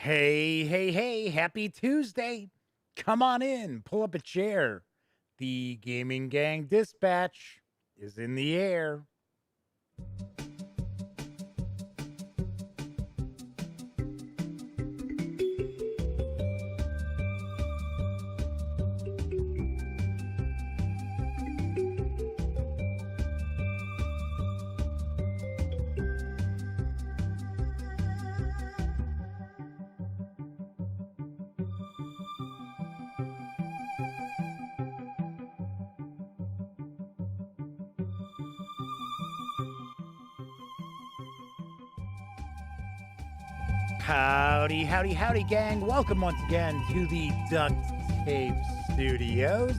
Hey, hey, hey, happy Tuesday. Come on in, pull up a chair. The Gaming Gang Dispatch is in the air. Howdy, howdy, howdy, gang. Welcome once again to the Duct Tape Studios.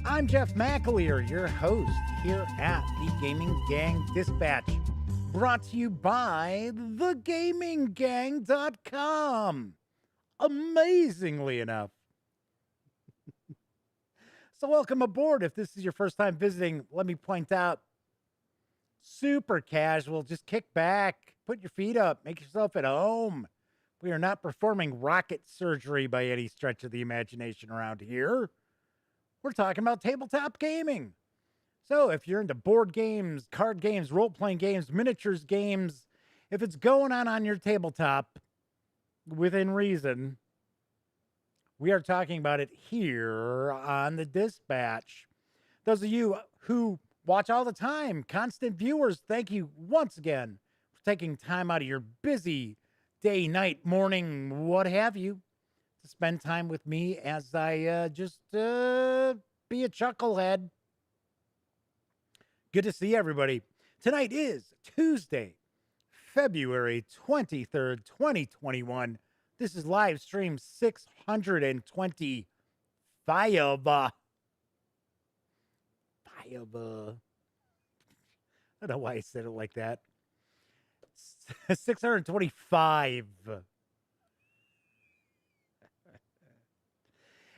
I'm Jeff McAleer, your host here at the Gaming Gang Dispatch, brought to you by thegaminggang.com. Amazingly enough. So welcome aboard. If this is your first time visiting, let me point out, super casual. Just kick back, put your feet up, make yourself at home. We are not performing rocket surgery by any stretch of the imagination around here. We're talking about tabletop gaming. So if you're into board games, card games, role-playing games, miniatures games, if it's going on your tabletop, within reason, we are talking about it here on the Dispatch. Those of you who watch all the time, constant viewers, thank you once again for taking time out of your busy day, night, morning, what have you, to spend time with me as I just be a chucklehead. Good to see everybody. Tonight is Tuesday, February 23rd, 2021. This is live stream 625. I don't know why I said it like that. 625.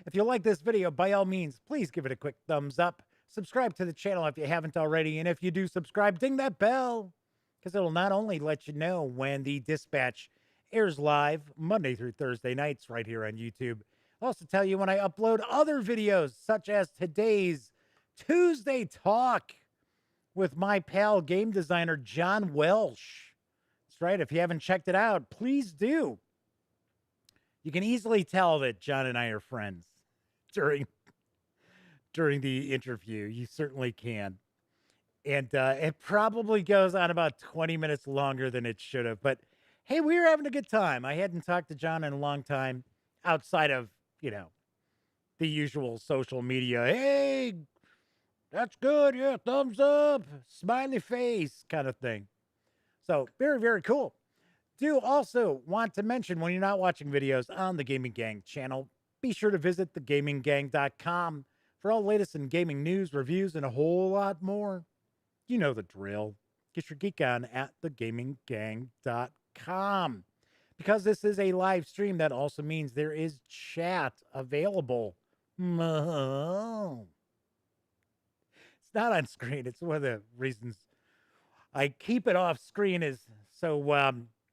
If you like this video, by all means, please give it a quick thumbs up. Subscribe to the channel if you haven't already. And if you do subscribe, ding that bell, because it'll not only let you know when the Dispatch airs live Monday through Thursday nights right here on YouTube. I'll also tell you when I upload other videos, such as today's Tuesday Talk with my pal, game designer John Welsh. That's right. If you haven't checked it out, please do. You can easily tell that John and I are friends during the interview. You certainly can. And it probably goes on about 20 minutes longer than it should have. But hey, we were having a good time. I hadn't talked to John in a long time outside of, the usual social media. Hey, that's good. Yeah, thumbs up, smiley face kind of thing. So very, very cool. Do also want to mention, when you're not watching videos on the Gaming Gang channel, be sure to visit thegaminggang.com for all latest in gaming news, reviews, and a whole lot more. You know the drill. Get your geek on at thegaminggang.com. Because this is a live stream, that also means there is chat available. It's not on screen. It's one of the reasons I keep it off screen, is so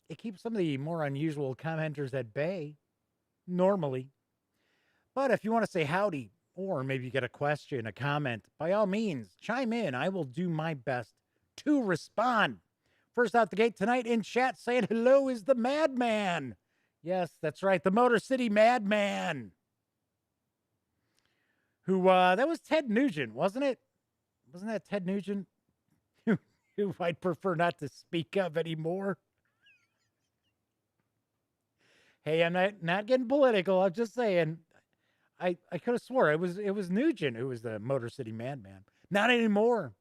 it keeps some of the more unusual commenters at bay, normally. But if you want to say howdy, or maybe you get a question, a comment, by all means, chime in. I will do my best to respond. First out the gate tonight in chat saying hello is the Madman. Yes, that's right, the Motor City Madman. Who, that was Ted Nugent, wasn't it? Wasn't that Ted Nugent? Who I'd prefer not to speak of anymore. Hey, I'm not getting political. I'm just saying, I could have swore it was Nugent who was the Motor City Madman. Not anymore.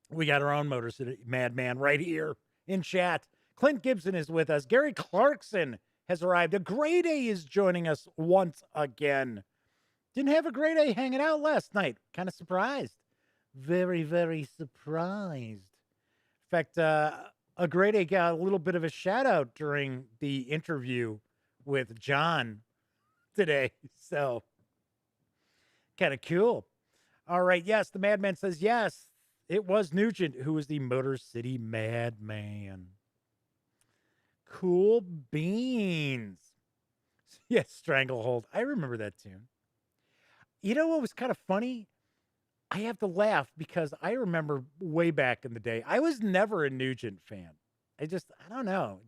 We got our own Motor City Madman right here in chat. Clint Gibson is with us. Gary Clarkson has arrived. A Grade A is joining us once again. Didn't have a Grade A hanging out last night. Kind of surprised. Very, very surprised. In fact, a Grade A got a little bit of a shout out during the interview with John today. So, kind of cool. All right. Yes, the Madman says yes. It was Nugent who was the Motor City Madman. Cool beans. Yes, Stranglehold. I remember that tune. You know what was kind of funny? I have to laugh because I remember way back in the day, I was never a Nugent fan. I don't know.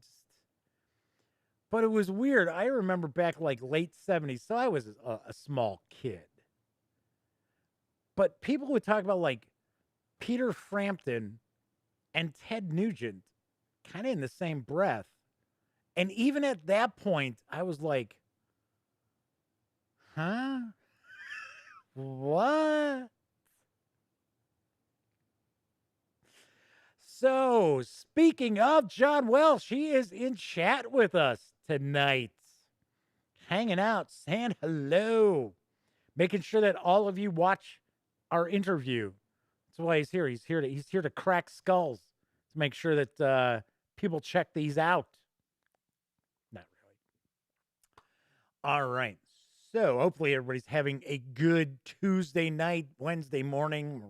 But it was weird. I remember back like late 70s, so I was a small kid. But people would talk about like Peter Frampton and Ted Nugent kind of in the same breath. And even at that point, I was like, huh? What? So, speaking of John Welsh, he is in chat with us tonight, hanging out, saying hello, making sure that all of you watch our interview. That's why he's here. He's here to crack skulls, to make sure that people check these out. Not really. All right. So hopefully everybody's having a good Tuesday night, Wednesday morning, or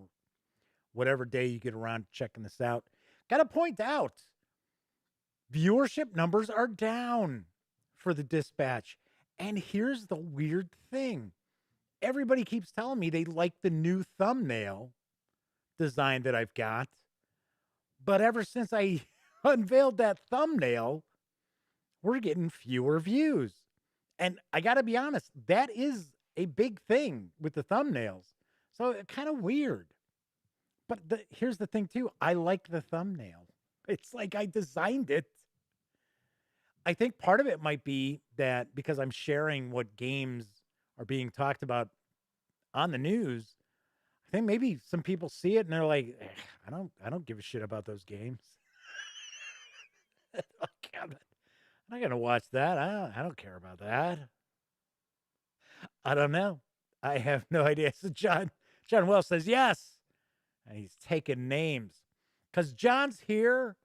whatever day you get around to checking this out. Got to point out, viewership numbers are down for the dispatch. And here's the weird thing. Everybody keeps telling me they like the new thumbnail design that I've got. But ever since I unveiled that thumbnail, we're getting fewer views. And I got to be honest, that is a big thing with the thumbnails. So kind of weird. But here's the thing, too. I like the thumbnail. It's like I designed it. I think part of it might be that because I'm sharing what games are being talked about on the news, I think maybe some people see it and they're like, I don't give a shit about those games. I'm not gonna watch that. I don't care about that. I don't know. I have no idea. So John Wells says yes, and he's taking names because John's here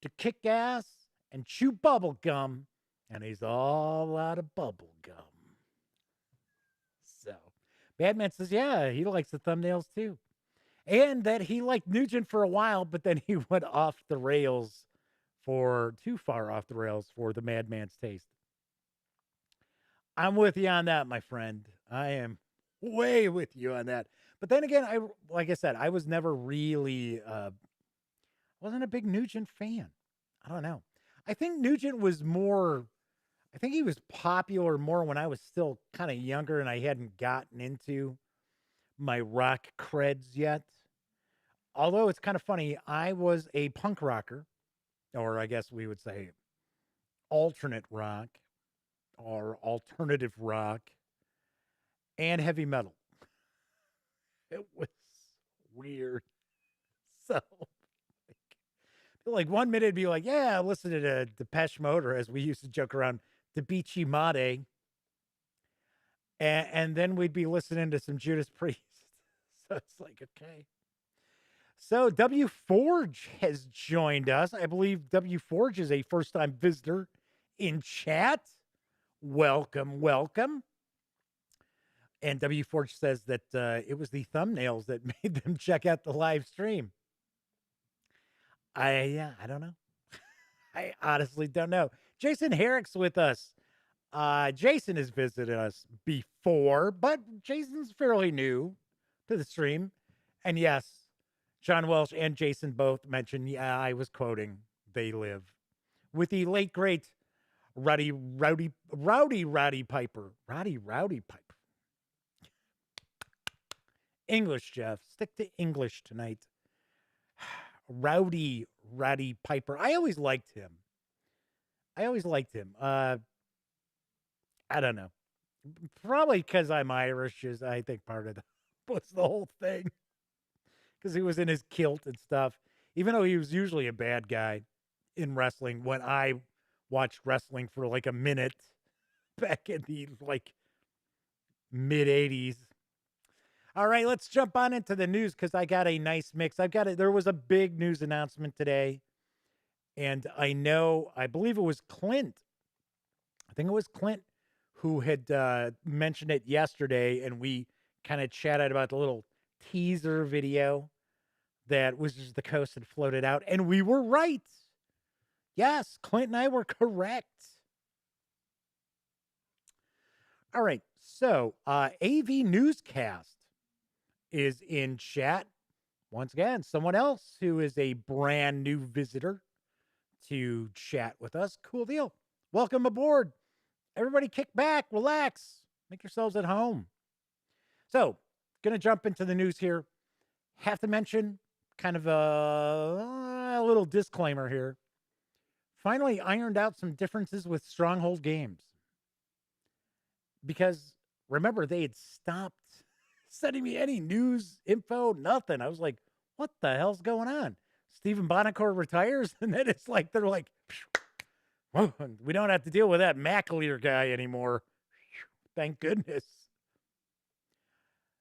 to kick ass and chew bubble gum, and he's all out of bubble gum. So Badman says, yeah, he likes the thumbnails too. And that he liked Nugent for a while, but then he went off the rails too far off the rails for the madman's taste. I'm with you on that, my friend. I am way with you on that. But then again, like I said, I was never really, wasn't a big Nugent fan. I don't know. I think Nugent was more, I think he was popular more when I was still kind of younger and I hadn't gotten into my rock creds yet. Although it's kind of funny, I was a punk rocker, or I guess we would say alternate rock or alternative rock and heavy metal. It was weird. So, like 1 minute it'd be like, yeah, listen to Depeche Mode, or as we used to joke around, Depeche Mode. And then we'd be listening to some Judas Priest. So it's like, okay. So W Forge has joined us. I believe W Forge is a first-time visitor in chat. Welcome, welcome. And W Forge says that it was the thumbnails that made them check out the live stream. I don't know. I honestly don't know. Jason Herrick's with us. Jason has visited us before, but Jason's fairly new to the stream. And yes, John Welsh and Jason both mentioned, yeah, I was quoting They Live with the late, great Rowdy Piper. Rowdy Piper. English, Jeff. Stick to English tonight. Rowdy Piper. I always liked him. I don't know. Probably because I'm Irish is, I think, part of was the whole thing. Because he was in his kilt and stuff. Even though he was usually a bad guy in wrestling when I watched wrestling for like a minute back in the like mid 80s. All right, let's jump on into the news because I got a nice mix. There was a big news announcement today. And I believe it was Clint. I think it was Clint who had mentioned it yesterday. And we kind of chatted about the little teaser video that Wizards of the Coast had floated out. And we were right. Yes, Clint and I were correct. All right. So, AV Newscast is in chat. Once again, someone else who is a brand new visitor to chat with us. Cool deal. Welcome aboard. Everybody kick back, relax, make yourselves at home. So, going to jump into the news here. Have to mention kind of a little disclaimer here. Finally ironed out some differences with Stronghold Games. Because remember, they had stopped sending me any news, info, nothing. I was like, what the hell's going on? Stephen Bonacore retires, and then it's like, they're like, well, we don't have to deal with that MacLeader guy anymore. Thank goodness.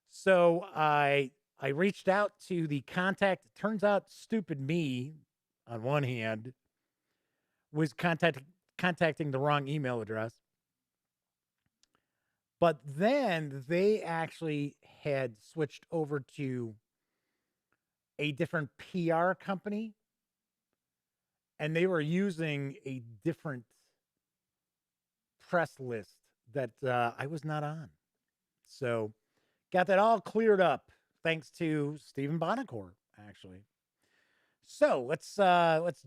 So I reached out to the contact. It turns out stupid me, on one hand, was contacting the wrong email address. But then they actually had switched over to a different PR company, and they were using a different press list that I was not on. So got that all cleared up thanks to Stephen Bonacore, actually. So let's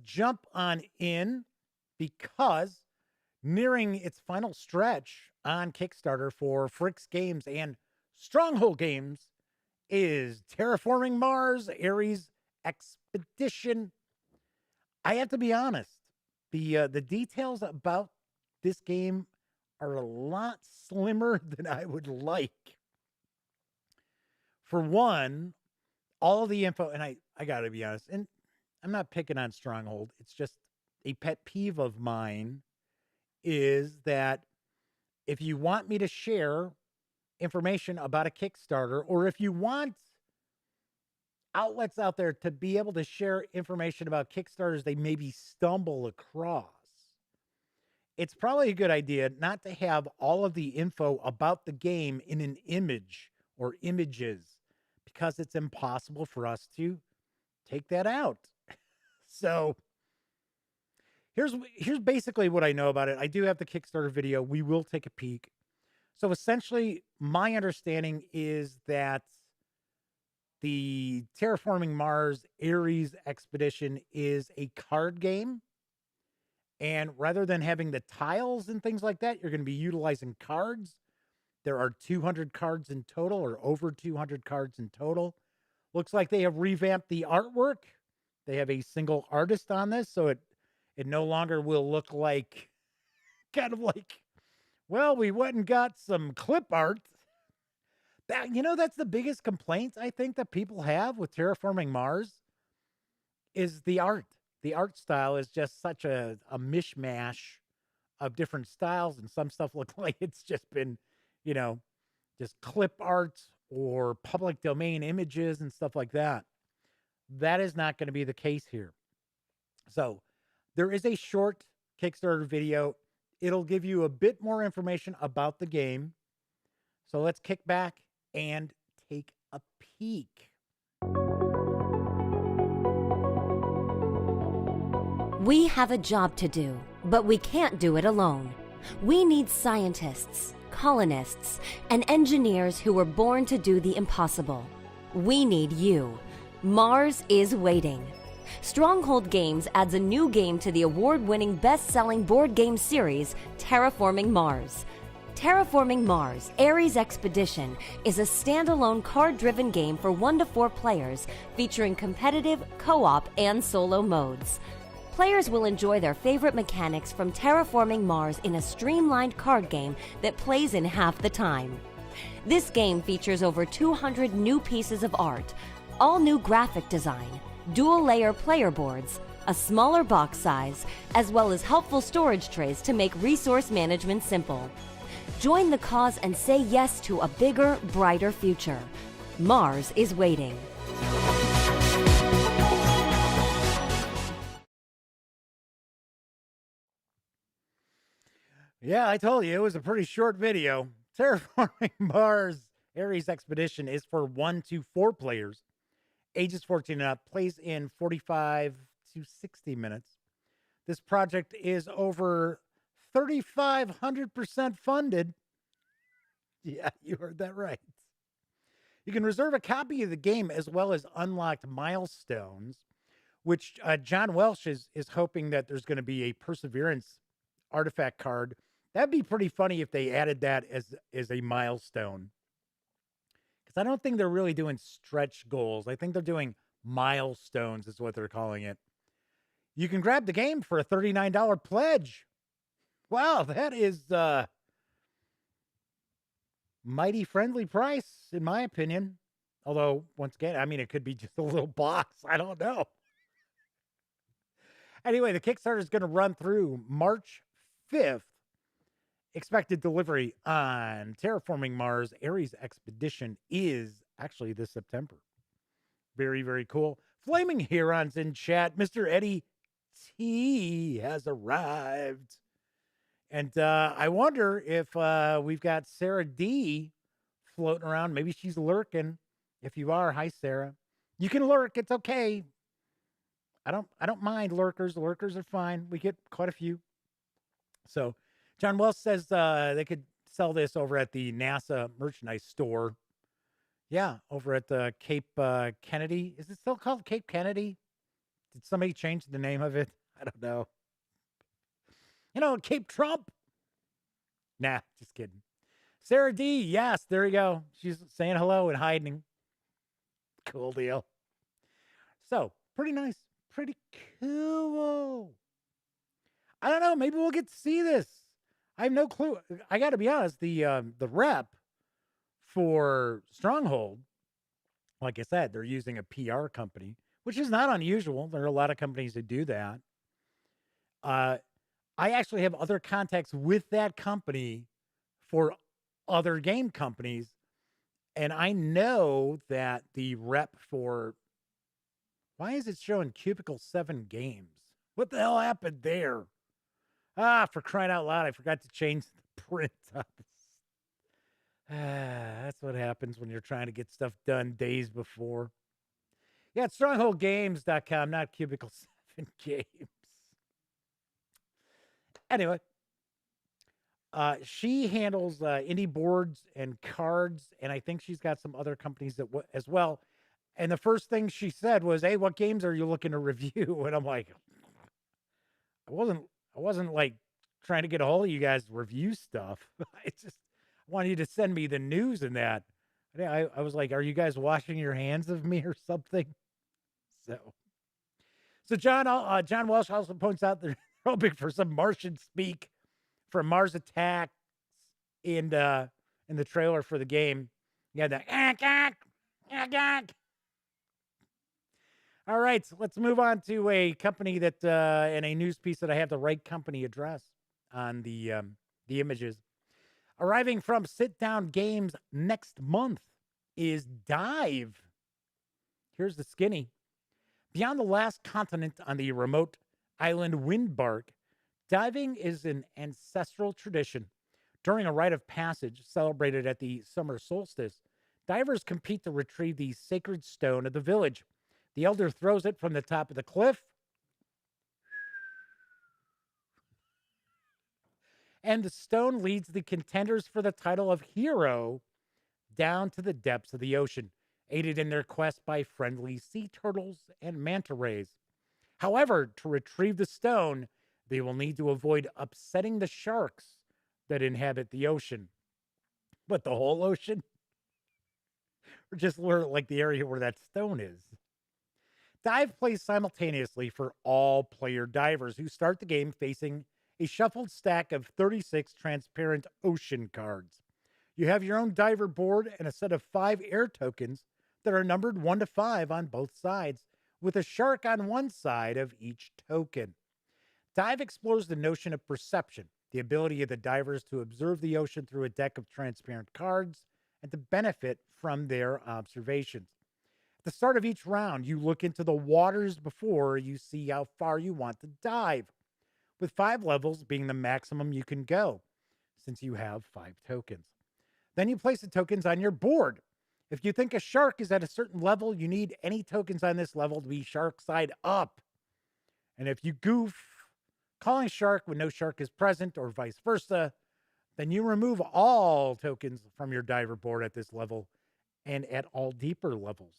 jump on in, because nearing its final stretch on Kickstarter for FryxGames and Stronghold Games is Terraforming Mars, Aries Expedition. I have to be honest, the details about this game are a lot slimmer than I would like. For one, all the info, and I got to be honest, and I'm not picking on Stronghold, it's just a pet peeve of mine, is that if you want me to share information about a Kickstarter, or if you want outlets out there to be able to share information about Kickstarters they maybe stumble across, it's probably a good idea not to have all of the info about the game in an image or images, because it's impossible for us to take that out. So here's basically what I know about it. I do have the Kickstarter video. We will take a peek. So essentially, my understanding is that the Terraforming Mars Aries Expedition is a card game. And rather than having the tiles and things like that, you're going to be utilizing cards. There are 200 cards in total, or over 200 cards in total. Looks like they have revamped the artwork. They have a single artist on this, so it no longer will look like, kind of like, well, we went and got some clip art. That, that's the biggest complaint I think that people have with Terraforming Mars is the art. The art style is just such a mishmash of different styles, and some stuff looks like it's just been, just clip art or public domain images and stuff like that. That is not going to be the case here. So there is a short Kickstarter video. It'll give you a bit more information about the game. So let's kick back and take a peek. We have a job to do, but we can't do it alone. We need scientists, colonists, and engineers who were born to do the impossible. We need you. Mars is waiting. Stronghold Games adds a new game to the award-winning best-selling board game series, Terraforming Mars. Terraforming Mars, Aries Expedition is a standalone card-driven game for 1 to 4 players, featuring competitive, co-op, and solo modes. Players will enjoy their favorite mechanics from Terraforming Mars in a streamlined card game that plays in half the time. This game features over 200 new pieces of art, all new graphic design, dual-layer player boards, a smaller box size, as well as helpful storage trays to make resource management simple. Join the cause and say yes to a bigger, brighter future. Mars is waiting. Yeah, I told you it was a pretty short video. Terraforming Mars Aries Expedition is for 1 to 4 players, ages 14 and up, plays in 45 to 60 minutes. This project is over 3,500% funded. Yeah, you heard that right. You can reserve a copy of the game as well as unlocked milestones, which John Welsh is hoping that there's going to be a perseverance artifact card. That'd be pretty funny if they added that as a milestone. Because I don't think they're really doing stretch goals. I think they're doing milestones, is what they're calling it. You can grab the game for a $39 pledge. Wow, that is mighty friendly price, in my opinion. Although, once again, I mean, it could be just a little box. I don't know. Anyway, the Kickstarter is going to run through March 5th. Expected delivery on Terraforming Mars Aries Expedition is actually this September. Very, very cool. Flaming Herons in chat. Mr. Eddie T has arrived. And I wonder if we've got Sarah D floating around. Maybe she's lurking. If you are, hi, Sarah. You can lurk. It's okay. I don't mind lurkers. Lurkers are fine. We get quite a few. So John Wells says they could sell this over at the NASA merchandise store. Yeah, over at the Cape Kennedy. Is it still called Cape Kennedy? Did somebody change the name of it? I don't know. You know, Cape Trump. Nah, just kidding. Sarah D, yes, there you go. She's saying hello and hiding. Cool deal. So, pretty nice. Pretty cool. I don't know. Maybe we'll get to see this. I have no clue. I got to be honest. The rep for Stronghold, like I said, they're using a PR company, which is not unusual. There are a lot of companies that do that. I actually have other contacts with that company for other game companies. And I know that the rep for, why is it showing Cubicle 7 Games? What the hell happened there? For crying out loud, I forgot to change the print on this. That's what happens when you're trying to get stuff done days before. Yeah, it's strongholdgames.com, not Cubicle 7 Games. Anyway, she handles indie boards and cards, and I think she's got some other companies that as well. And the first thing she said was, "Hey, what games are you looking to review?" And I'm like, I wasn't like trying to get a hold of you guys to review stuff. I just wanted you to send me the news and that. I was like, "Are you guys washing your hands of me or something?" So John Welsh also points out they're hoping for some Martian speak from Mars Attacks in the trailer for the game. Yeah, the All right, so let's move on to a company that in a news piece that I have the right company address on the images. Arriving from Sit Down Games next month is Dive. Here's the skinny. Beyond the last continent on the remote island Windbark, diving is an ancestral tradition. During a rite of passage celebrated at the summer solstice, divers compete to retrieve the sacred stone of the village. The elder throws it from the top of the cliff, and the stone leads the contenders for the title of hero down to the depths of the ocean, aided in their quest by friendly sea turtles and manta rays. However, to retrieve the stone, they will need to avoid upsetting the sharks that inhabit the ocean. But the whole ocean? Or just where, like the area where that stone is? Dive plays simultaneously for all player divers who start the game facing a shuffled stack of 36 transparent ocean cards. You have your own diver board and a set of 5 air tokens that are numbered 1 to 5 on both sides, with a shark on one side of each token. Dive explores the notion of perception, the ability of the divers to observe the ocean through a deck of transparent cards and to benefit from their observations. At the start of each round, you look into the waters before you see how far you want to dive, with 5 levels being the maximum you can go, since you have 5 tokens. Then you place the tokens on your board. If you think a shark is at a certain level, you need any tokens on this level to be shark side up. And if you goof, calling shark when no shark is present or vice versa, Then you remove all tokens from your diver board at this level and at all deeper levels.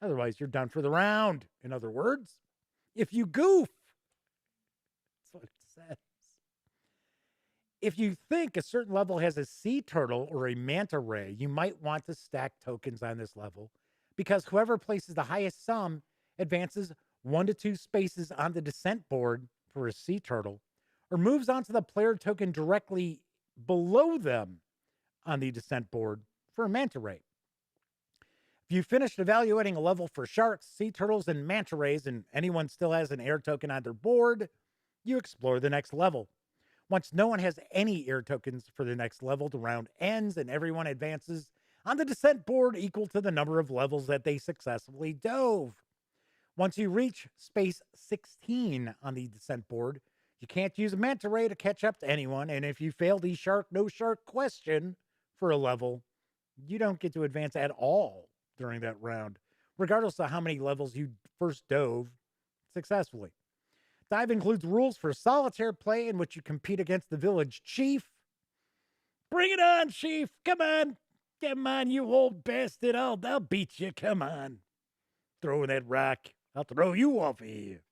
Otherwise, you're done for the round. In other words, if you goof, that's what it says. If you think a certain level has a sea turtle or a manta ray, you might want to stack tokens on this level because whoever places the highest sum advances 1 to 2 spaces on the descent board for a sea turtle or moves onto the player token directly below them on the descent board for a manta ray. If you finished evaluating a level for sharks, sea turtles, and manta rays, and anyone still has an air token on their board, you explore the next level. Once no one has any air tokens for the next level, the round ends and everyone advances on the descent board equal to the number of levels that they successfully dove. Once you reach space 16 on the descent board, you can't use a manta ray to catch up to anyone, and if you fail the shark no shark question for a level, you don't get to advance at all during that round, regardless of how many levels you first dove successfully. Dive includes rules for solitaire play in which you compete against the village chief. Bring it on, chief. Come on. Come on, you old bastard. I'll beat you. Come on. Throw that rock. I'll throw you off here.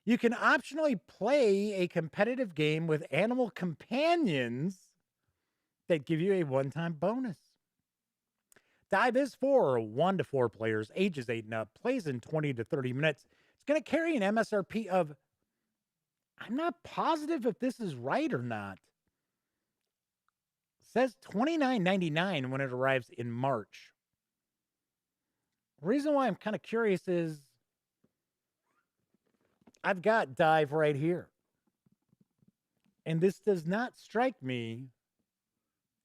You can optionally play a competitive game with animal companions that give you a one-time bonus. Dive is for 1 to 4 players, ages 8 and up, plays in 20 to 30 minutes. It's going to carry an MSRP of, I'm not positive if this is right or not. It says $29.99 when it arrives in March. The reason why I'm kind of curious is I've got Dive right here. And this does not strike me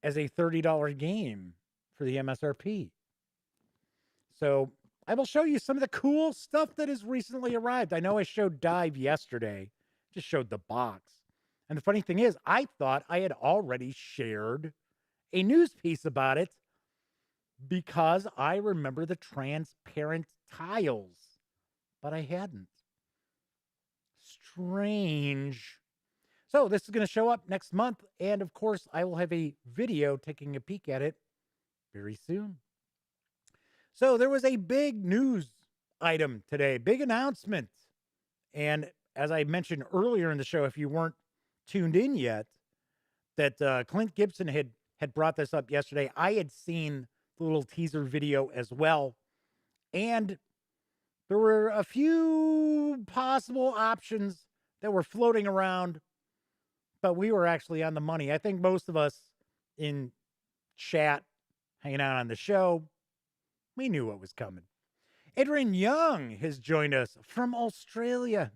as a $30 game for the MSRP. So I will show you some of the cool stuff that has recently arrived. I know I showed Dive yesterday, just showed the box. And the funny thing is, I thought I had already shared a news piece about it because I remember the transparent tiles, but I hadn't. Strange. So this is going to show up next month. And of course, I will have a video taking a peek at it very soon. So there was a big news item today, big announcement. And as I mentioned earlier in the show, if you weren't tuned in yet, that Clint Gibson had brought this up yesterday. I had seen the little teaser video as well. And there were a few possible options that were floating around, but we were actually on the money. I think most of us in chat, hanging out on the show, we knew what was coming. Adrian Young has joined us from Australia.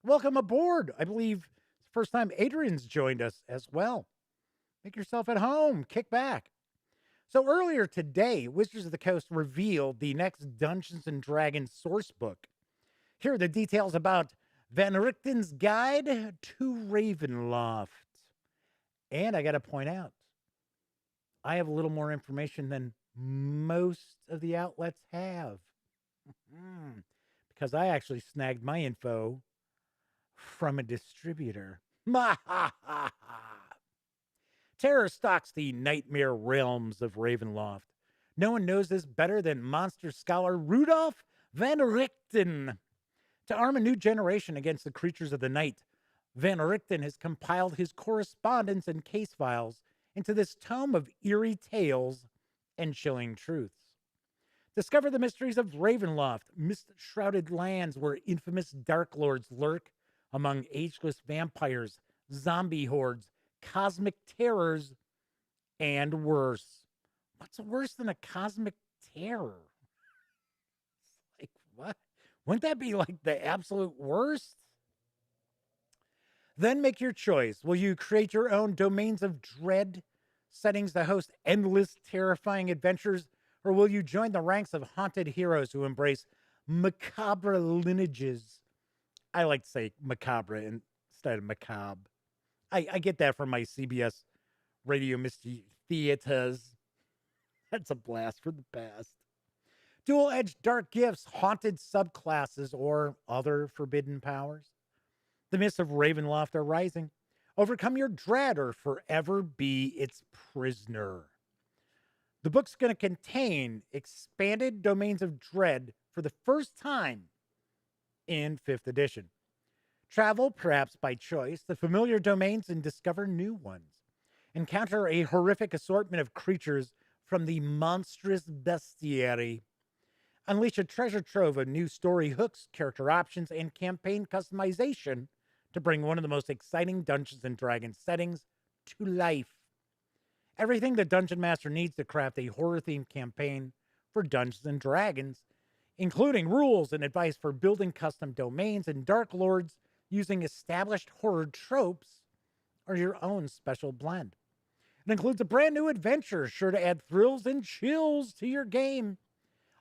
Welcome aboard. I believe it's the first time Adrian's joined us as well. Make yourself at home. Kick back. So earlier today, Wizards of the Coast revealed the next Dungeons & Dragons source book. Here are the details about Vanrikten's Guide to Ravenloft. And I got to point out, I have a little more information than most of the outlets have. Because I actually snagged my info from a distributor. Terror stalks the nightmare realms of Ravenloft. No one knows this better than monster scholar Rudolph Vanrikten. To arm a new generation against the creatures of the night, Vanrikten has compiled his correspondence and case files into this tome of eerie tales and chilling truths. Discover the mysteries of Ravenloft, mist-shrouded lands where infamous Dark Lords lurk among ageless vampires, zombie hordes, cosmic terrors, and worse. What's worse than a cosmic terror? Like, what? Wouldn't that be like the absolute worst? Then make your choice. Will you create your own domains of dread, settings that host endless, terrifying adventures, or will you join the ranks of haunted heroes who embrace macabre lineages? I like to say macabre instead of macabre. I get that from my CBS Radio Mystery Theaters. That's a blast from the past. Dual-edged dark gifts, haunted subclasses, or other forbidden powers. The mists of Ravenloft are rising. overcome your dread, or forever be its prisoner. The book's going to contain expanded domains of dread for the first time in 5th edition. Travel, perhaps by choice, the familiar domains and discover new ones. Encounter a horrific assortment of creatures from the monstrous bestiary. Unleash a treasure trove of new story hooks, character options, and campaign customization to bring one of the most exciting Dungeons & Dragons settings to life. Everything the Dungeon Master needs to craft a horror-themed campaign for Dungeons & Dragons, including rules and advice for building custom domains and Dark Lords using established horror tropes, or your own special blend. It includes a brand new adventure sure to add thrills and chills to your game.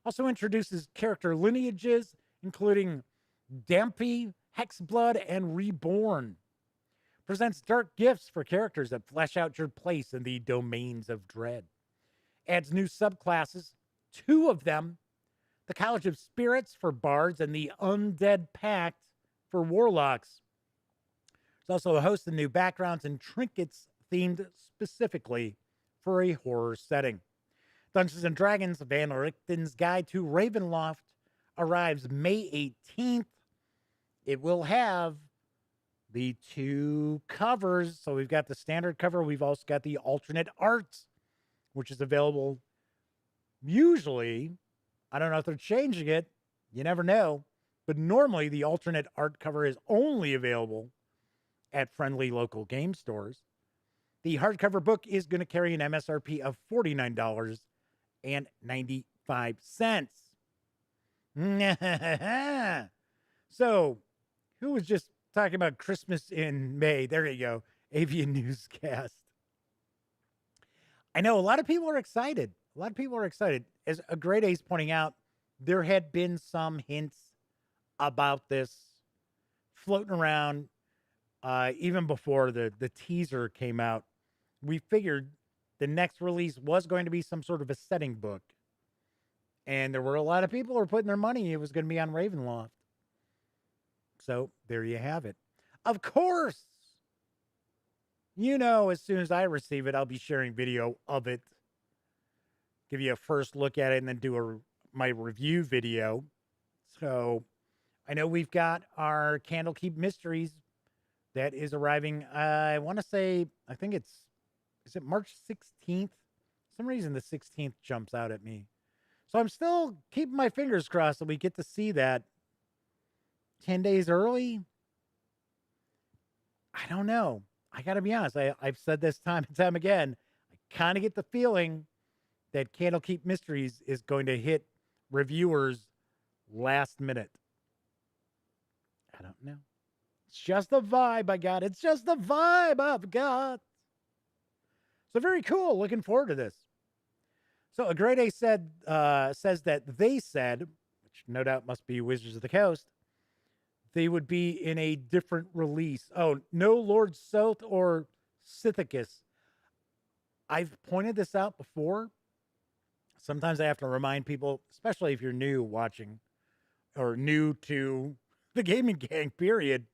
Also introduces character lineages, including Dampy, Hexblood, and Reborn. Presents dark gifts for characters that flesh out your place in the domains of dread. Adds new subclasses, 2 of them, the College of Spirits for Bards and the Undead Pact for Warlocks. There's also a host of new backgrounds and trinkets themed specifically for a horror setting. Dungeons & Dragons Vanrikten's Guide to Ravenloft arrives May 18th. It will have the 2 covers. So we've got the standard cover. We've also got the alternate art, which is available usually. I don't know if they're changing it. You never know. But normally the alternate art cover is only available at friendly local game stores. The hardcover book is going to carry an MSRP of $49.95. So, who was just talking about Christmas in May? There you go. Avian Newscast. I know a lot of people are excited. As a Great Ace pointing out, there had been some hints about this floating around even before the teaser came out. We figured the next release was going to be some sort of a setting book. And there were a lot of people who were putting their money it was going to be on Ravenloft. So there you have it. Of course, as soon as I receive it, I'll be sharing video of it. Give you a first look at it and then do my review video. So I know we've got our Candlekeep Mysteries that is arriving. I want to say, is it March 16th? For some reason, the 16th jumps out at me. So I'm still keeping my fingers crossed that we get to see that 10 days early. I don't know. I got to be honest. I've said this time and time again. I kind of get the feeling that Candlekeep Mysteries is going to hit reviewers last minute. I don't know. It's just the vibe I got. It's just the vibe I've got. So very cool. Looking forward to this. So a Great Ace says that they said, which no doubt must be Wizards of the Coast, they would be in a different release. Oh, no Lord Soth or Sithicus. I've pointed this out before. Sometimes I have to remind people, especially if you're new watching or new to the gaming gang, period.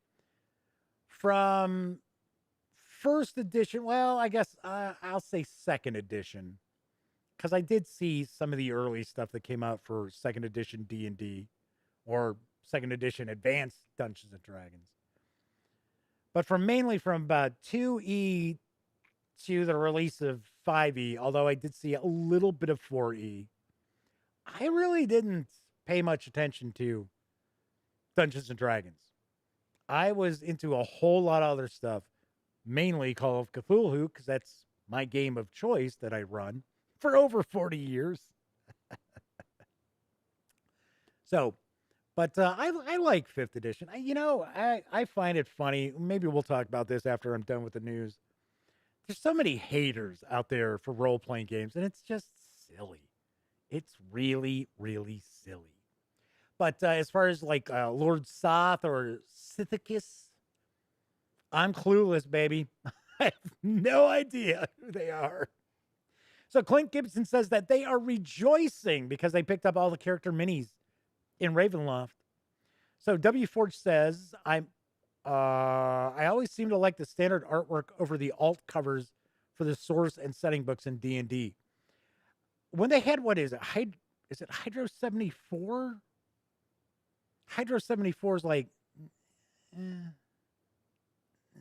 From first edition, well, I guess I'll say second edition, because I did see some of the early stuff that came out for second edition D&D or second edition Advanced Dungeons & Dragons. But mainly from about 2E to the release of 5E, although I did see a little bit of 4E, I really didn't pay much attention to Dungeons & Dragons. I was into a whole lot of other stuff, mainly Call of Cthulhu, because that's my game of choice that I run for over 40 years. So, but I like 5th edition. I find it funny. Maybe we'll talk about this after I'm done with the news. There's so many haters out there for role-playing games, and it's just silly. It's really, really silly. But as far as like Lord Soth or Sithicus, I'm clueless, baby. I have no idea who they are. So Clint Gibson says that they are rejoicing because they picked up all the character minis in Ravenloft. So W Forge says, I always seem to like the standard artwork over the alt covers for the source and setting books in D&D. When they had, what is it? Is it Hydro 74? Hydro 74 is like, eh, eh.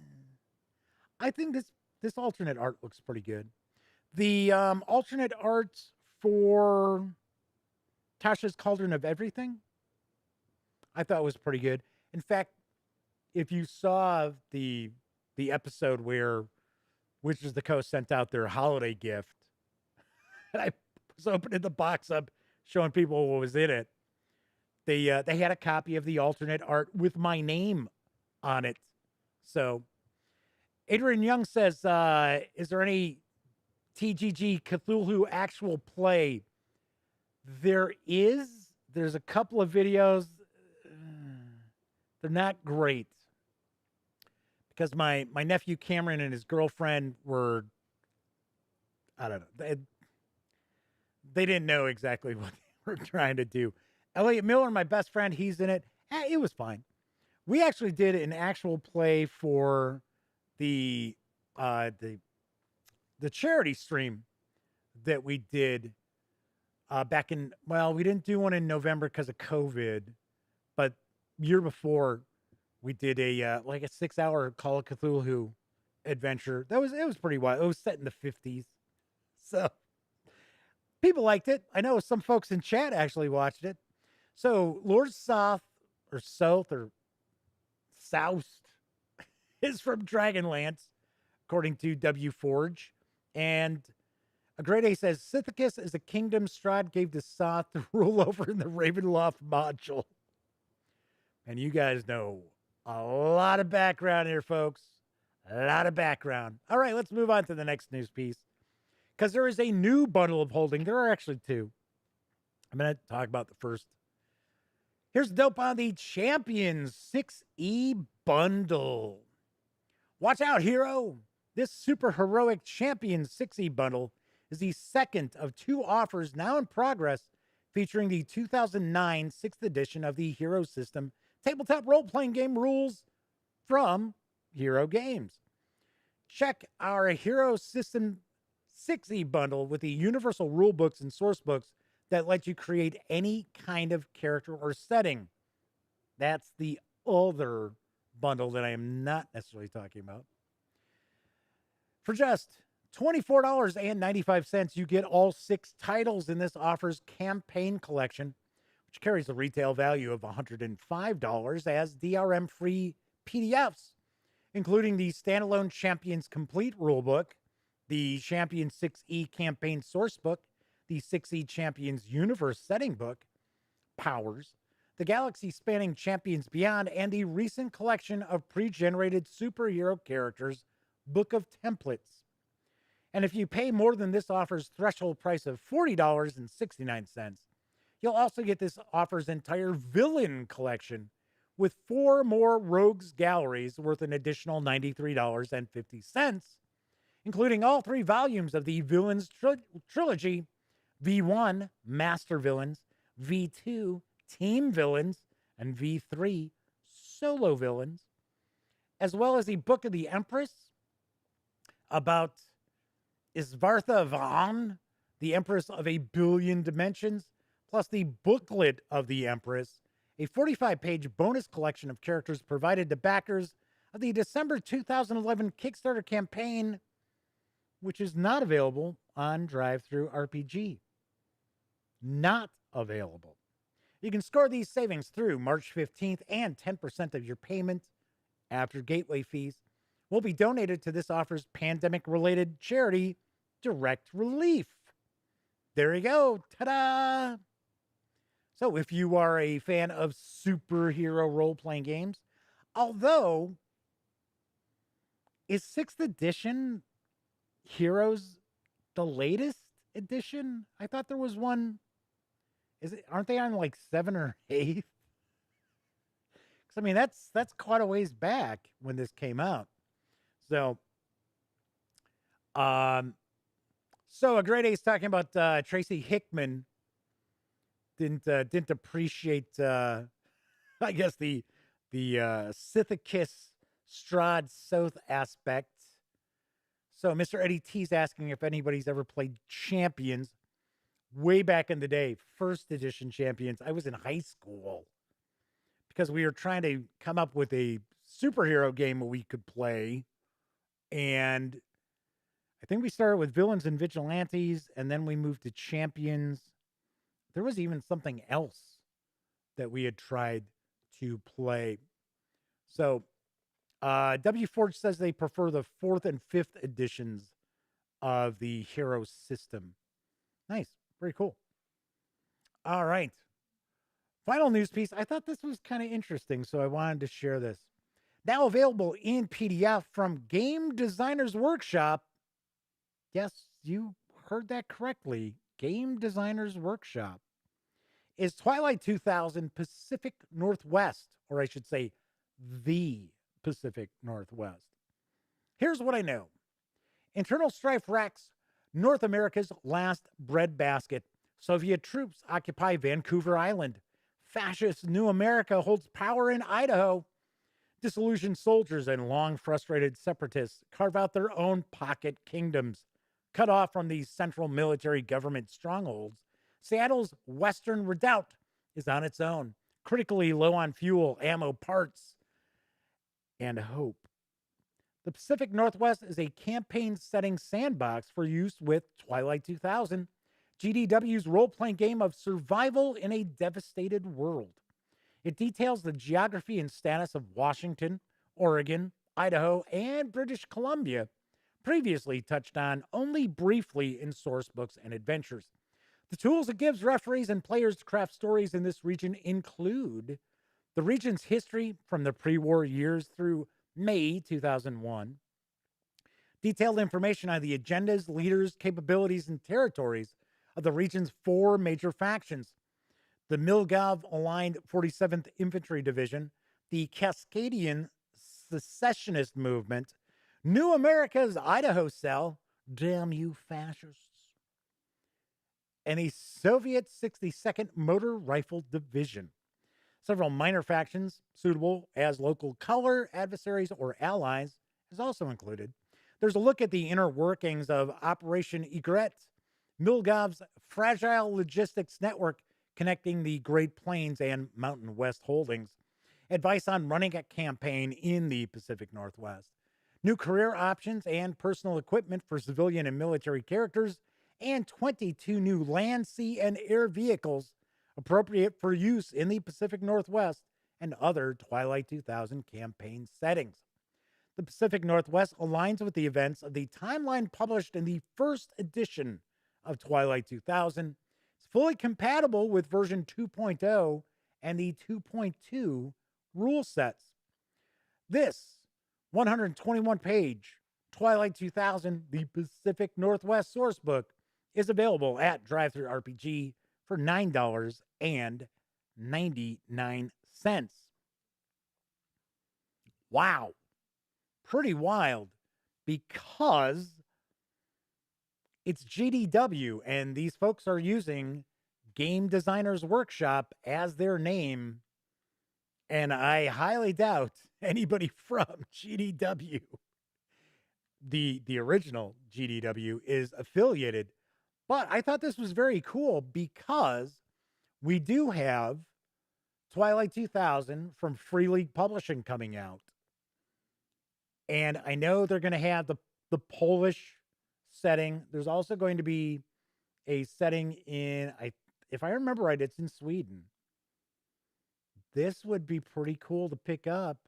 I think this alternate art looks pretty good. The alternate art for Tasha's Cauldron of Everything, I thought was pretty good. In fact, if you saw the episode where Wizards of the Coast sent out their holiday gift, and I was opening the box up, showing people what was in it. They had a copy of the alternate art with my name on it. So Adrian Young says, is there any TGG Cthulhu actual play? There is. There's a couple of videos. They're not great. Because my nephew Cameron and his girlfriend were, I don't know, they didn't know exactly what they were trying to do. Elliot Miller, my best friend, he's in it. It was fine. We actually did an actual play for the charity stream that we did back in, well, we didn't do one in November because of COVID, but year before we did a like a 6-hour Call of Cthulhu adventure. It was pretty wild. It was set in the 50s. So people liked it. I know some folks in chat actually watched it. So Lord South or South is from Dragonlance, according to W Forge. And a Great A says, Sithicus is a kingdom Strahd gave to Soth to rule over in the Ravenloft module. And you guys know a lot of background here, folks. A lot of background. All right, let's move on to the next news piece. Because there is a new bundle of holding. There are actually two. I'm going to talk about the first. Here's dope on the Champions 6E bundle. Watch out, hero. This super heroic Champions 6E bundle is the second of two offers now in progress featuring the 2009 6th edition of the Hero System tabletop role-playing game rules from Hero Games. Check our Hero System 6E bundle with the universal rule books and source books that let you create any kind of character or setting. That's the other bundle that I am not necessarily talking about. For just $24.95, you get all 6 titles in this offer's campaign collection, which carries a retail value of $105 as DRM-free PDFs, including the standalone Champions Complete Rulebook, the Champions 6E Campaign Sourcebook, the 6E Champions Universe Setting Book, Powers, the galaxy-spanning Champions Beyond, and the recent collection of pre-generated superhero characters, Book of Templates. And if you pay more than this offer's threshold price of $40.69, you'll also get this offer's entire villain collection with 4 more Rogues Galleries worth an additional $93.50, including all 3 volumes of the Villains Trilogy, V1, Master Villains, V2, Team Villains, and V3, Solo Villains, as well as the Book of the Empress about Isvartha Vaughn, the Empress of a Billion Dimensions, plus the Booklet of the Empress, a 45-page bonus collection of characters provided to backers of the December 2011 Kickstarter campaign, which is not available on DriveThru RPG. Not available. You can score these savings through March 15th, and 10% of your payment after gateway fees will be donated to this offer's pandemic-related charity, Direct Relief. There you go. Ta-da! So if you are a fan of superhero role-playing games, although, is 6th edition Heroes the latest edition? I thought there was one. Aren't they on like 7 or 8? Because I mean, that's quite a ways back when this came out. So, so a Great Ace talking about Tracy Hickman didn't appreciate I guess the Sithicus Strahd South aspect. So Mr. Eddie T's asking if anybody's ever played Champions. Way back in the day, first edition Champions. I was in high school because we were trying to come up with a superhero game we could play. And I think we started with Villains and Vigilantes, and then we moved to Champions. There was even something else that we had tried to play. So W Forge says they prefer the 4th and 5th editions of the hero system. Nice. Very cool. All right. Final news piece. I thought this was kind of interesting, so I wanted to share this. Now available in PDF from Game Designers Workshop. Yes, you heard that correctly. Game Designers Workshop is Twilight 2000 Pacific Northwest, or I should say the Pacific Northwest. Here's what I know. Internal strife racks North America's last breadbasket. Soviet troops occupy Vancouver Island. Fascist New America holds power in Idaho. Disillusioned soldiers and long frustrated separatists carve out their own pocket kingdoms. Cut off from these central military government strongholds, Seattle's Western Redoubt is on its own, critically low on fuel, ammo, parts, and hope. The Pacific Northwest is a campaign-setting sandbox for use with Twilight 2000, GDW's role-playing game of survival in a devastated world. It details the geography and status of Washington, Oregon, Idaho, and British Columbia, previously touched on only briefly in source books and adventures. The tools it gives referees and players to craft stories in this region include the region's history from the pre-war years through May 2001, detailed information on the agendas, leaders, capabilities, and territories of the region's 4 major factions: the Milgov-aligned 47th Infantry Division, the Cascadian Secessionist Movement, New America's Idaho Cell, damn you fascists, and a Soviet 62nd Motor Rifle Division. Several minor factions suitable as local color, adversaries, or allies is also included. There's a look at the inner workings of Operation Egret, Milgov's fragile logistics network connecting the Great Plains and Mountain West holdings, advice on running a campaign in the Pacific Northwest, new career options and personal equipment for civilian and military characters, and 22 new land, sea, and air vehicles appropriate for use in the Pacific Northwest and other Twilight 2000 campaign settings. The Pacific Northwest aligns with the events of the timeline published in the first edition of Twilight 2000. It's fully compatible with version 2.0 and the 2.2 rule sets. This 121-page Twilight 2000, the Pacific Northwest sourcebook, is available at DriveThruRPG for $9.99. Wow. Pretty wild, because it's GDW and these folks are using Game Designers Workshop as their name. And I highly doubt anybody from GDW, the original GDW, is affiliated. But I thought this was very cool because we do have Twilight 2000 from Free League Publishing coming out. And I know they're going to have the Polish setting. There's also going to be a setting in, if I remember right, it's in Sweden. This would be pretty cool to pick up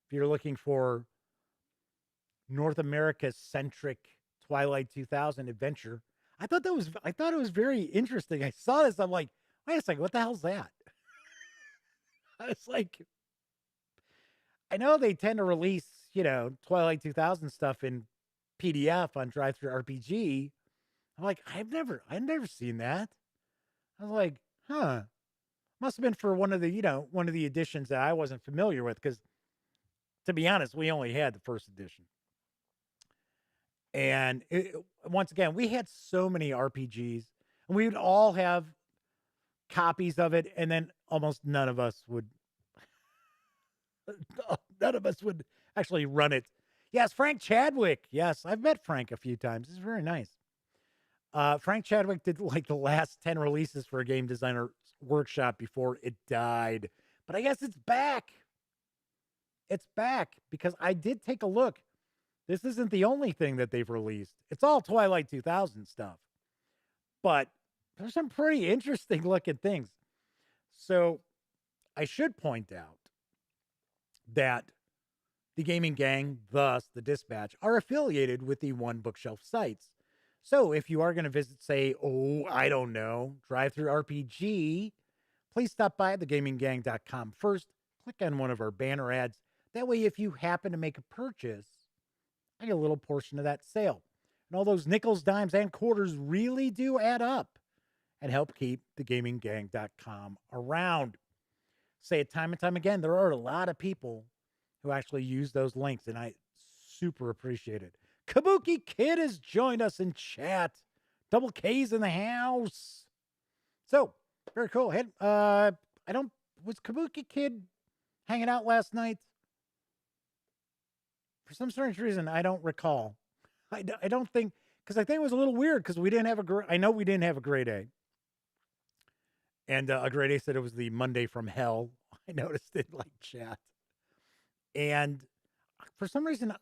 if you're looking for North America-centric Twilight 2000 adventure. I thought it was very interesting. I saw this. I'm like, wait a second, what the hell's that? I was like, I know they tend to release, Twilight 2000 stuff in PDF on DriveThruRPG. I'm like, I've never seen that. I was like, huh. Must have been for one of the editions that I wasn't familiar with, because to be honest, we only had the first edition. And once again, we had so many RPGs, and we would all have copies of it, and then almost none of us would None of us would actually run it. Yes, Frank Chadwick. Yes, I've met Frank a few times. He's very nice. Frank Chadwick did like the last 10 releases for a game designer workshop before it died. But I guess it's back. It's back because I did take a look. This isn't the only thing that they've released. It's all Twilight 2000 stuff. But there's some pretty interesting looking things. So I should point out that the Gaming Gang, thus the Dispatch, are affiliated with the One Bookshelf sites. So if you are going to visit, say, I don't know, Drive Through RPG, please stop by thegaminggang.com first. Click on one of our banner ads. That way, if you happen to make a purchase, I get a little portion of that sale. And all those nickels, dimes, and quarters really do add up and help keep thegaminggang.com around. Say it time and time again, there are a lot of people who actually use those links, and I super appreciate it. Kabuki Kid has joined us in chat. Double K's in the house. So, very cool. Was Kabuki Kid hanging out last night? For some strange reason, I don't recall. I don't think, because I think it was a little weird because we didn't have I know we didn't have a grade A. And a grade A said it was the Monday from hell. I noticed it like chat. And for some reason,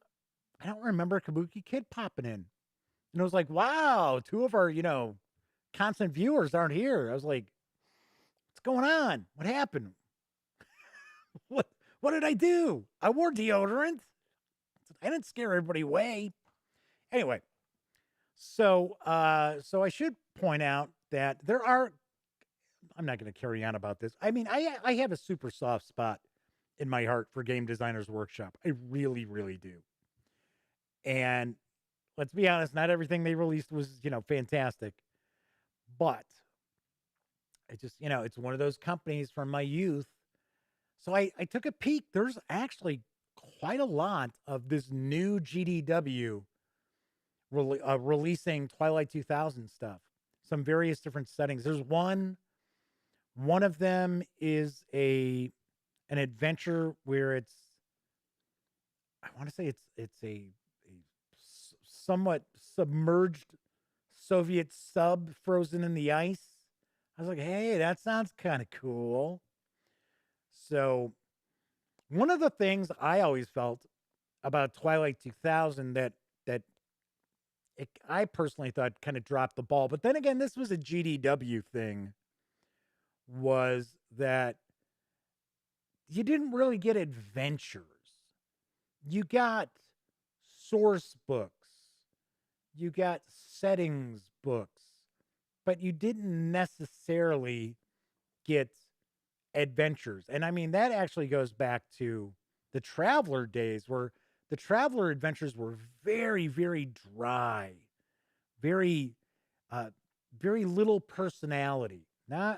I don't remember Kabuki Kid popping in. And I was like, wow, two of our, constant viewers aren't here. I was like, what's going on? What happened? What did I do? I wore deodorant. I didn't scare everybody away. Anyway, so I should point out that I'm not going to carry on about this. I mean, I have a super soft spot in my heart for Game Designers Workshop. I really, really do. And let's be honest, not everything they released was, fantastic. But I just, it's one of those companies from my youth. So I took a peek. There's actually quite a lot of this new GDW releasing Twilight 2000 stuff. Some various different settings. There's one of them is an adventure where I want to say it's a somewhat submerged Soviet sub frozen in the ice. I was like, hey, that sounds kind of cool. So one of the things I always felt about Twilight 2000 that I personally thought kind of dropped the ball, but then again, this was a GDW thing, was that you didn't really get adventures. You got source books. You got settings books, but you didn't necessarily get adventures. And I mean, that actually goes back to the Traveler days, where the Traveler adventures were very, very dry, very, very little personality. Now,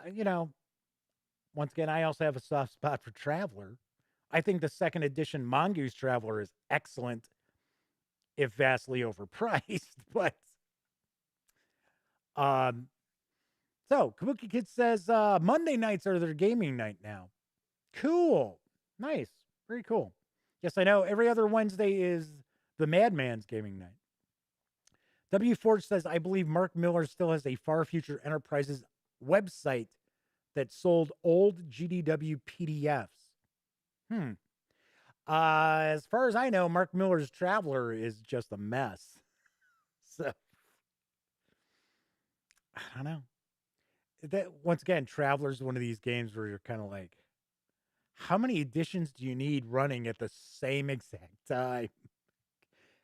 once again, I also have a soft spot for Traveler. I think the second edition Mongoose Traveler is excellent, if vastly overpriced. But so Kabuki Kid says Monday nights are their gaming night now. Cool. Nice. Very cool. Yes, I know. Every other Wednesday is the Madman's gaming night. W. Forge says, I believe Mark Miller still has a Far Future Enterprises website that sold old GDW PDFs. As far as I know, Mark Miller's Traveler is just a mess. So, I don't know. That, once again, Traveler's one of these games where you're kind of like, how many editions do you need running at the same exact time?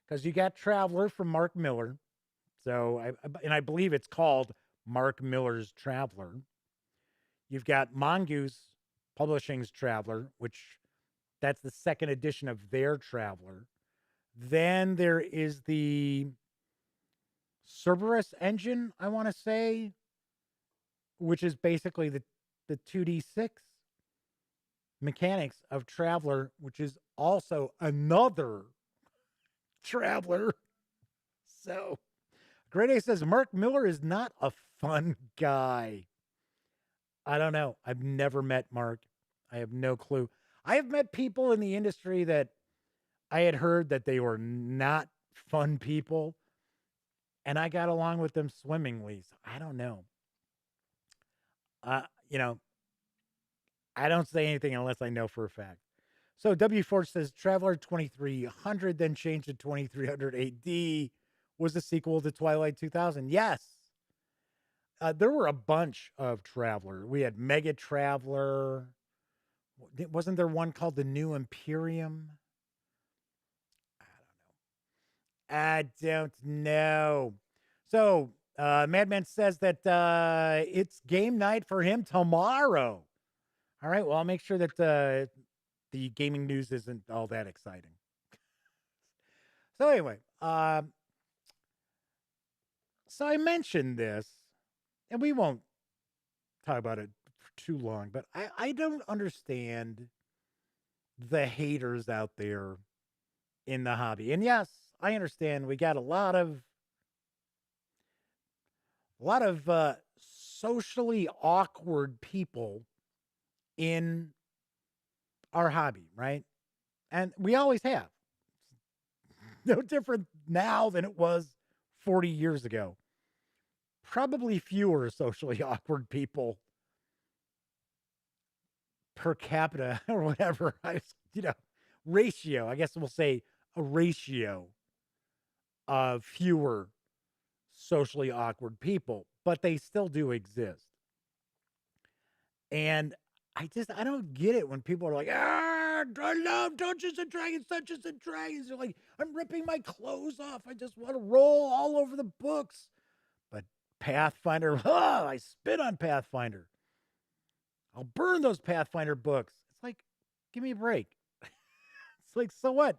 Because you got Traveler from Mark Miller. So, I believe it's called Mark Miller's Traveler. You've got Mongoose Publishing's Traveler, which that's the second edition of their Traveler. Then there is the Cerberus engine, I want to say, which is basically the 2D6 mechanics of Traveler, which is also another Traveler. So, Great A says, Mark Miller is not a fun guy. I don't know. I've never met Mark. I have no clue. I have met people in the industry that I had heard that they were not fun people, and I got along with them swimmingly. So I don't know. You know, I don't say anything unless I know for a fact. So W4 says Traveler 2300 then changed to 2300 AD was the sequel to Twilight 2000. Yes. There were a bunch of Traveler. We had Mega Traveler. Wasn't there one called the New Imperium? I don't know. So, Madman says that it's game night for him tomorrow. All right. Well, I'll make sure that the gaming news isn't all that exciting. So, anyway, so I mentioned this, and we won't talk about it for too long, but I don't understand the haters out there in the hobby. And yes, I understand we got a lot of socially awkward people in our hobby, right? And we always have. No different now than it was 40 years ago. Probably fewer socially awkward people per capita or whatever. Ratio. I guess we'll say a ratio of fewer socially awkward people, but they still do exist. And I don't get it when people are like, I love Dungeons and Dragons, Dungeons and Dragons. They're like, I'm ripping my clothes off. I just want to roll all over the books. But Pathfinder, I spit on Pathfinder. I'll burn those Pathfinder books. It's like, give me a break. It's like, so what?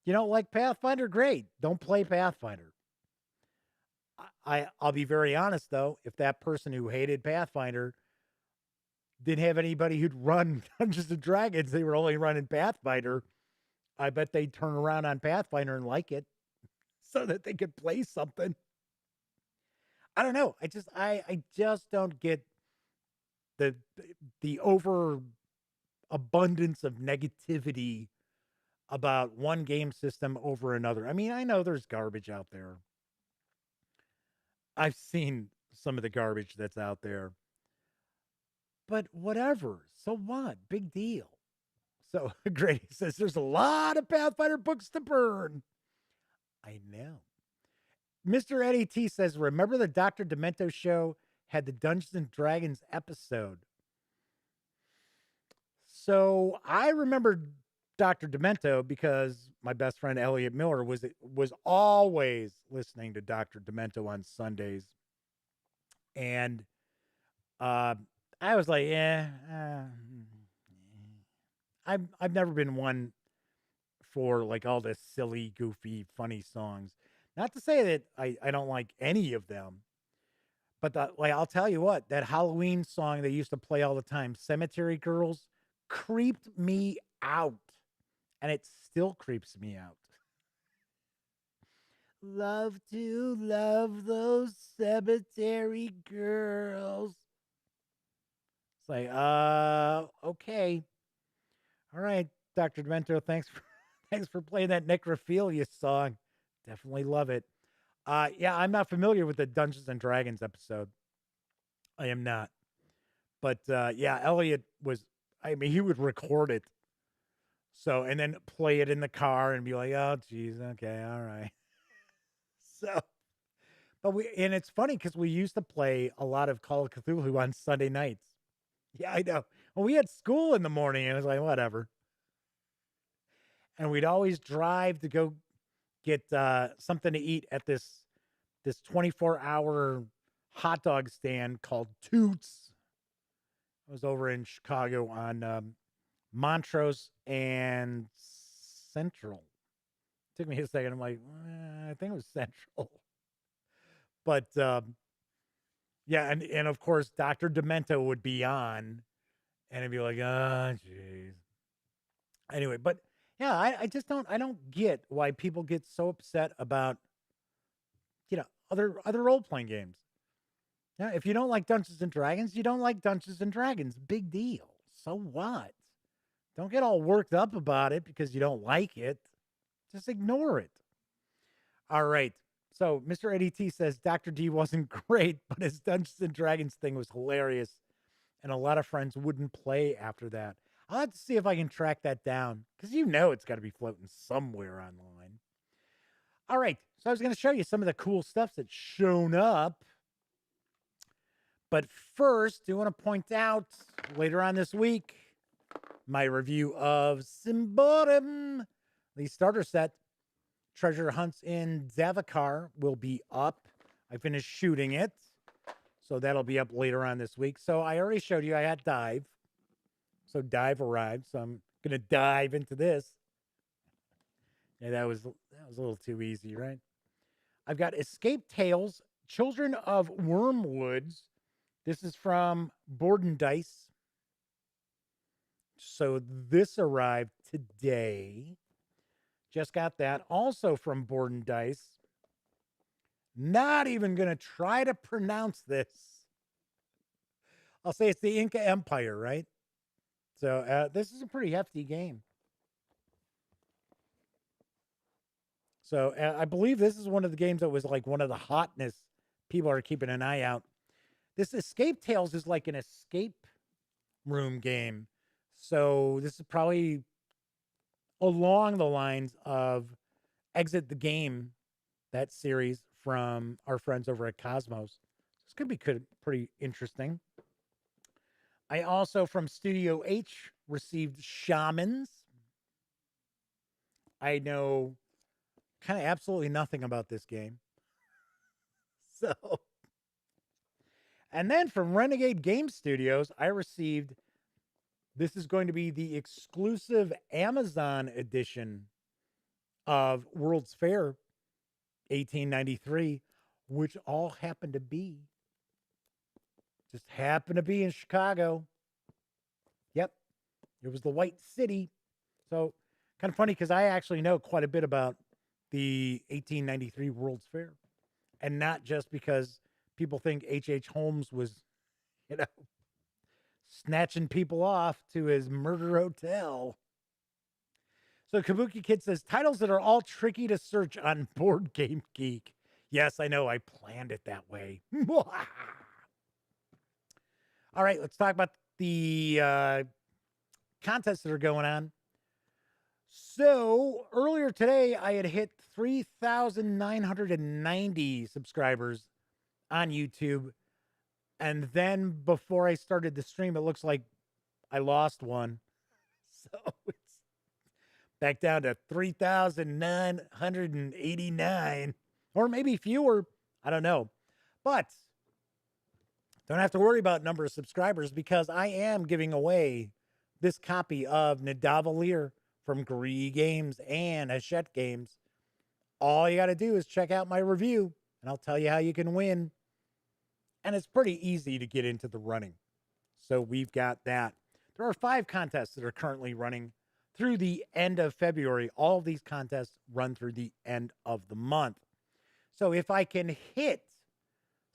You don't like Pathfinder? Great. Don't play Pathfinder. I'll be very honest, though. If that person who hated Pathfinder didn't have anybody who'd run Dungeons and Dragons, they were only running Pathfinder, I bet they'd turn around on Pathfinder and like it so that they could play something. I don't know. I just don't get the over abundance of negativity about one game system over another. I mean, I know there's garbage out there. I've seen some of the garbage that's out there. But whatever. So what? Big deal. So Grady says there's a lot of Pathfinder books to burn. I know. Mr. Eddie T says, remember the Dr. Demento show had the Dungeons and Dragons episode? So I remember Dr. Demento because my best friend Elliot Miller was always listening to Dr. Demento on Sundays. And I was like, I've never been one for like all this silly, goofy, funny songs. Not to say that I don't like any of them, but I'll tell you what, that Halloween song they used to play all the time, Cemetery Girls, creeped me out. And it still creeps me out. Love to love those cemetery girls. It's like, okay. All right, Dr. Demento, thanks for playing that necrophilia song. Definitely love it. Yeah, I'm not familiar with the Dungeons and Dragons episode. I am not. But yeah, Elliot he would record it. So, and then play it in the car and be like, oh, geez, okay, all right. So, and it's funny because we used to play a lot of Call of Cthulhu on Sunday nights. Yeah, I know. Well, we had school in the morning and it was like, whatever. And we'd always drive to go get something to eat at this 24-hour hot dog stand called Toots. It was over in Chicago on Montrose and Central. Took me a second. I'm like, I think it was Central. But yeah, and of course Dr. Demento would be on, and it'd be like, oh, jeez. Anyway, but yeah, I just don't get why people get so upset about other role playing games. Yeah, if you don't like Dungeons and Dragons, you don't like Dungeons and Dragons. Big deal. So what? Don't get all worked up about it because you don't like it. Just ignore it. All right. So Mr. Eddie T says Dr. D wasn't great, but his Dungeons and Dragons thing was hilarious. And a lot of friends wouldn't play after that. I'll have to see if I can track that down because it's got to be floating somewhere online. All right. So I was going to show you some of the cool stuff that's shown up. But first, I want to point out later on this week, my review of Symborum, the starter set. Treasure Hunts in Davakar will be up. I finished shooting it, so that'll be up later on this week. So I already showed you I had Dive. So Dive arrived, so I'm going to dive into this. Yeah, that was a little too easy, right? I've got Escape Tales, Children of Wormwoods. This is from Board and Dice. So this arrived today. Just got that. Also from Board and Dice. Not even going to try to pronounce this. I'll say it's the Inca Empire, right? So this is a pretty hefty game. So I believe this is one of the games that was like one of the hotness. People are keeping an eye out. This Escape Tales is like an escape room game. So this is probably along the lines of Exit the Game, that series from our friends over at Cosmos. This could be pretty interesting. I also, from Studio H, received Shamans. I know kind of absolutely nothing about this game. So, and then from Renegade Game Studios, I received, this is going to be the exclusive Amazon edition of World's Fair 1893, which all happened to be in Chicago. Yep. It was the White City. So kind of funny because I actually know quite a bit about the 1893 World's Fair. And not just because people think H.H. Holmes was, snatching people off to his murder hotel. So Kabuki Kid says, titles that are all tricky to search on Board Game Geek. Yes, I know. I planned it that way. All right, let's talk about the contests that are going on. So earlier today, I had hit 3,990 subscribers on YouTube. And then before I started the stream, it looks like I lost one. So it's back down to 3,989 or maybe fewer. I don't know. But don't have to worry about number of subscribers because I am giving away this copy of Nidavellir from Gree Games and Hachette Games. All you got to do is check out my review and I'll tell you how you can win. And it's pretty easy to get into the running. So we've got that. There are 5 contests that are currently running through the end of February. All of these contests run through the end of the month. So if I can hit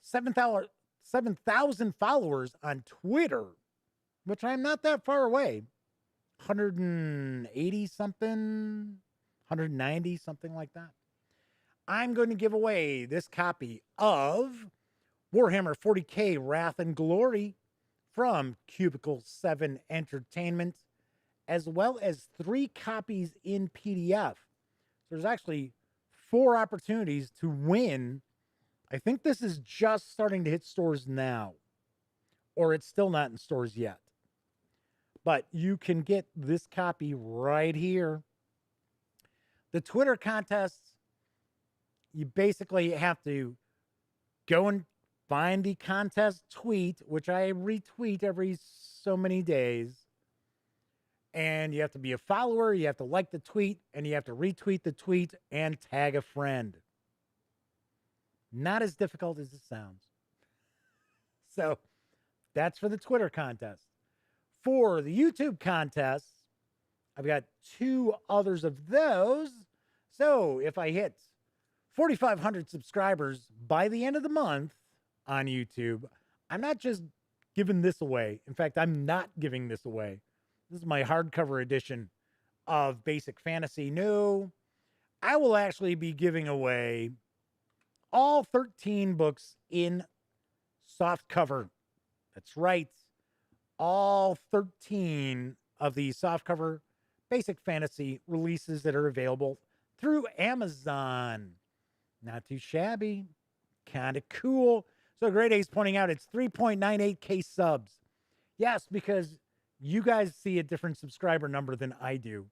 7,000 followers on Twitter, which I'm not that far away, 180 something, 190, something like that, I'm going to give away this copy of Warhammer 40K Wrath and Glory from Cubicle 7 Entertainment, as well as 3 copies in PDF. So there's actually 4 opportunities to win. I think this is just starting to hit stores now, or it's still not in stores yet. But you can get this copy right here. The Twitter contests, you basically have to go and find the contest tweet, which I retweet every so many days. And you have to be a follower, you have to like the tweet, and you have to retweet the tweet and tag a friend. Not as difficult as it sounds. So that's for the Twitter contest. For the YouTube contests, I've got 2 others of those. So if I hit 4,500 subscribers by the end of the month on YouTube, I'm not just giving this away. In fact, I'm not giving this away. This is my hardcover edition of Basic Fantasy. No, I will actually be giving away all 13 books in soft cover. That's right. All 13 of the softcover Basic Fantasy releases that are available through Amazon. Not too shabby. Kind of cool. So Great A's pointing out it's 3.98K subs. Yes, because you guys see a different subscriber number than I do.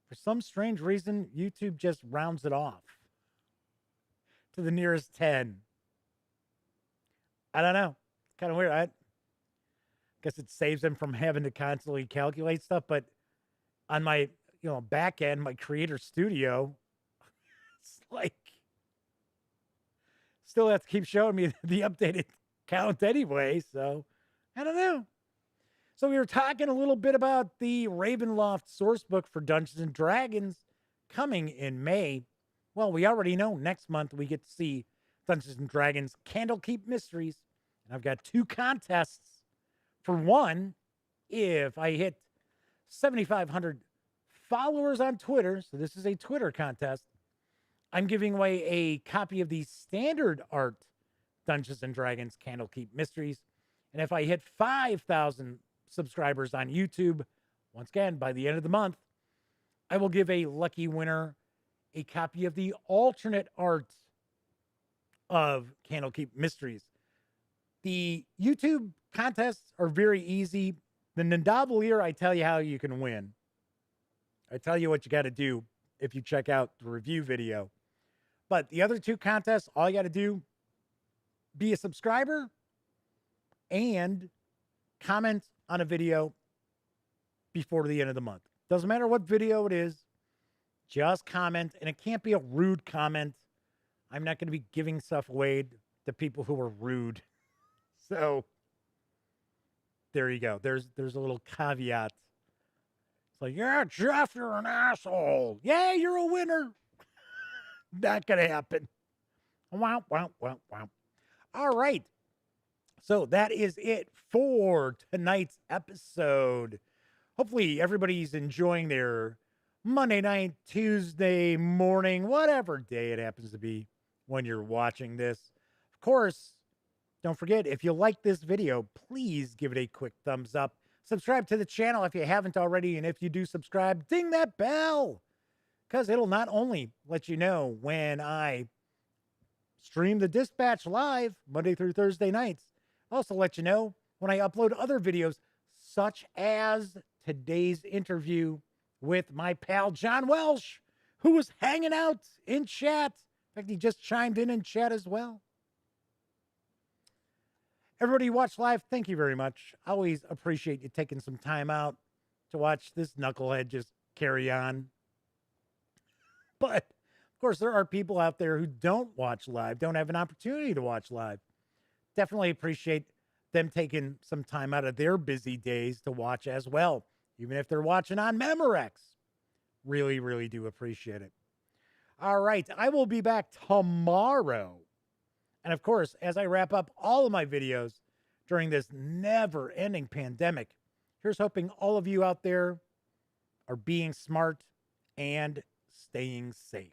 For some strange reason, YouTube just rounds it off to the nearest 10. I don't know. It's kind of weird. I guess it saves them from having to constantly calculate stuff. But on my, back end, my creator studio, it's like still have to keep showing me the updated count anyway. So I don't know. So we were talking a little bit about the Ravenloft source book for Dungeons and Dragons coming in May. Well, we already know next month we get to see Dungeons and Dragons Candlekeep Mysteries. And I've got 2 contests. For one, if I hit 7,500 followers on Twitter, so this is a Twitter contest, I'm giving away a copy of the standard art Dungeons and Dragons Candlekeep Mysteries. And if I hit 5,000 subscribers on YouTube, once again, by the end of the month, I will give a lucky winner a copy of the alternate art of Candlekeep Mysteries. The YouTube contests are very easy. The Nandavalier, I tell you how you can win. I tell you what you got to do if you check out the review video. But the other 2 contests, all you got to do, be a subscriber and comment on a video before the end of the month. Doesn't matter what video it is, just comment. And it can't be a rude comment. I'm not going to be giving stuff away to people who are rude. So there you go. There's a little caveat. It's like, yeah, Jeff, you're an asshole. Yeah, you're a winner. Not going to happen. Wow, wow, wow, wow. All right. So that is it for tonight's episode. Hopefully everybody's enjoying their Monday night, Tuesday morning, whatever day it happens to be when you're watching this. Of course, don't forget, if you like this video, please give it a quick thumbs up. Subscribe to the channel if you haven't already. And if you do subscribe, ding that bell, because it'll not only let you know when I stream the Dispatch live Monday through Thursday nights, also let you know when I upload other videos, such as today's interview with my pal John Welsh, who was hanging out in chat. In fact, he just chimed in chat as well. Everybody who watched live, thank you very much. I always appreciate you taking some time out to watch this knucklehead just carry on. But, of course, there are people out there who don't watch live, don't have an opportunity to watch live. Definitely appreciate them taking some time out of their busy days to watch as well, even if they're watching on Memorex. Really, really do appreciate it. All right, I will be back tomorrow. And of course, as I wrap up all of my videos during this never-ending pandemic, here's hoping all of you out there are being smart and staying safe.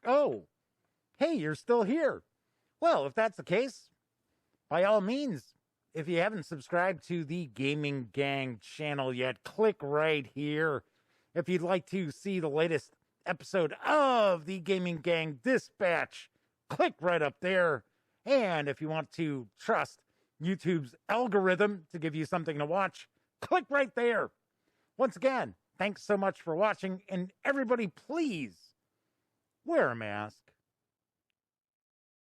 Oh, hey, you're still here. Well, if that's the case, by all means, if you haven't subscribed to the Gaming Gang channel yet, click right here. If you'd like to see the latest episode of the Gaming Gang Dispatch, click right up there. And if you want to trust YouTube's algorithm to give you something to watch, click right there. Once again, thanks so much for watching. And everybody, please wear a mask.